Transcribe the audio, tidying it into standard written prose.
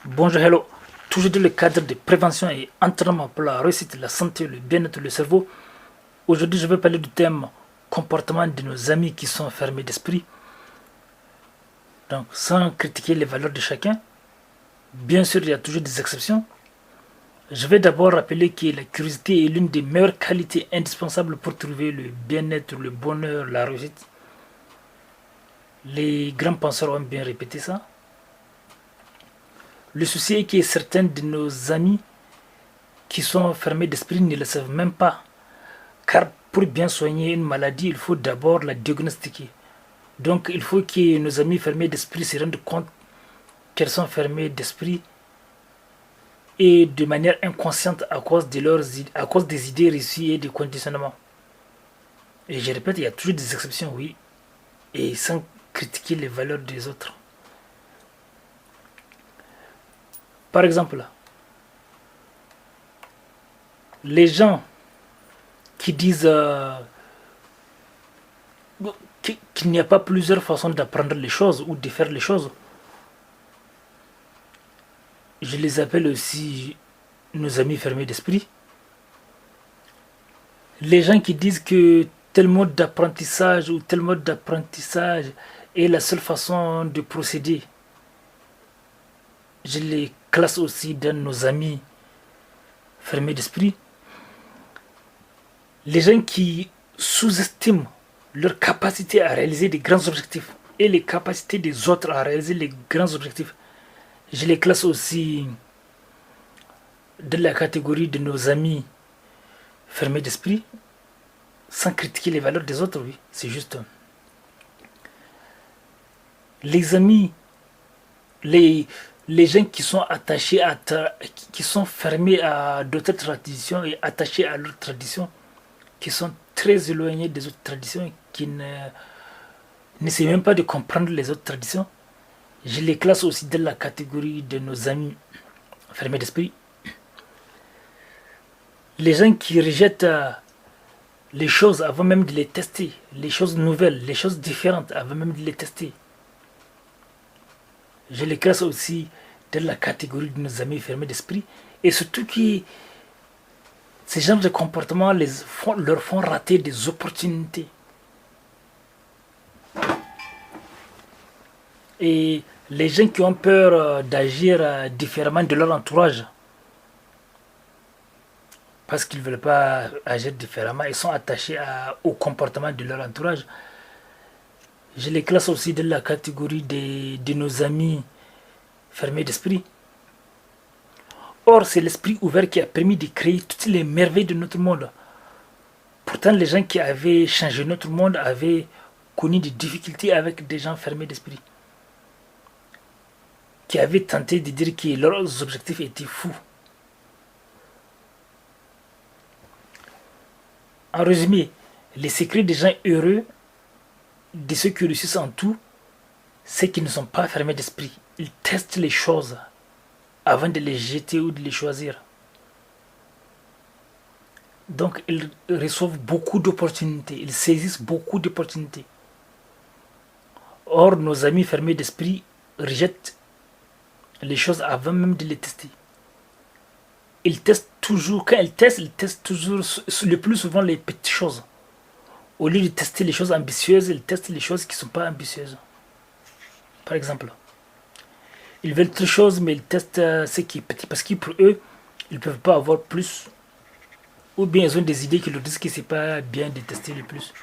Bonjour, hello. Toujours dans le cadre de prévention et entraînement pour la réussite, la santé, le bien-être, le cerveau. Aujourd'hui, je vais parler du thème comportement de nos amis qui sont fermés d'esprit. Donc, sans critiquer les valeurs de chacun, bien sûr, il y a toujours des exceptions. Je vais d'abord rappeler que la curiosité est l'une des meilleures qualités indispensables pour trouver le bien-être, le bonheur, la réussite. Les grands penseurs ont bien répété ça. Le souci est que certains de nos amis qui sont fermés d'esprit ne le savent même pas. Car pour bien soigner une maladie, il faut d'abord la diagnostiquer. Donc il faut que nos amis fermés d'esprit se rendent compte qu'elles sont fermées d'esprit et de manière inconsciente à cause des idées reçues et des conditionnements. Et je répète, il y a toujours des exceptions, oui, et sans critiquer les valeurs des autres. Par exemple, les gens qui disent qu'il n'y a pas plusieurs façons d'apprendre les choses ou de faire les choses, je les appelle aussi nos amis fermés d'esprit. Les gens qui disent que tel mode d'apprentissage ou tel mode d'apprentissage est la seule façon de procéder, je les classe aussi dans nos amis fermés d'esprit. Les gens qui sous-estiment leur capacité à réaliser des grands objectifs et les capacités des autres à réaliser les grands objectifs, je les classe aussi dans la catégorie de nos amis fermés d'esprit, sans critiquer les valeurs des autres, oui, c'est juste. Les amis, les gens qui sont attachés qui sont fermés à d'autres traditions et attachés à leurs traditions, qui sont très éloignés des autres traditions, qui n'essaient même pas de comprendre les autres traditions, je les classe aussi dans la catégorie de nos amis fermés d'esprit. Les gens qui rejettent les choses avant même de les tester, les choses nouvelles, les choses différentes avant même de les tester, je les classe aussi dans la catégorie de nos amis fermés d'esprit. Et surtout que ces genres de comportements leur font rater des opportunités. Et les gens qui ont peur d'agir différemment de leur entourage, parce qu'ils ne veulent pas agir différemment, ils sont attachés au comportement de leur entourage. Je les classe aussi dans la catégorie de nos amis fermés d'esprit. Or, c'est l'esprit ouvert qui a permis de créer toutes les merveilles de notre monde. Pourtant, les gens qui avaient changé notre monde avaient connu des difficultés avec des gens fermés d'esprit, qui avaient tenté de dire que leurs objectifs étaient fous. En résumé, les secrets des gens heureux, de ceux qui réussissent en tout, c'est qu'ils ne sont pas fermés d'esprit. Ils testent les choses avant de les jeter ou de les choisir. Donc ils reçoivent beaucoup d'opportunités, ils saisissent beaucoup d'opportunités. Or, nos amis fermés d'esprit rejettent les choses avant même de les tester. Ils testent toujours, quand ils testent toujours le plus souvent les petites choses. Au lieu de tester les choses ambitieuses, ils testent les choses qui ne sont pas ambitieuses. Par exemple, ils veulent toutes choses, mais ils testent ce qui est petit, parce que pour eux, ils ne peuvent pas avoir plus. Ou bien ils ont des idées qui leur disent que ce n'est pas bien de tester le plus.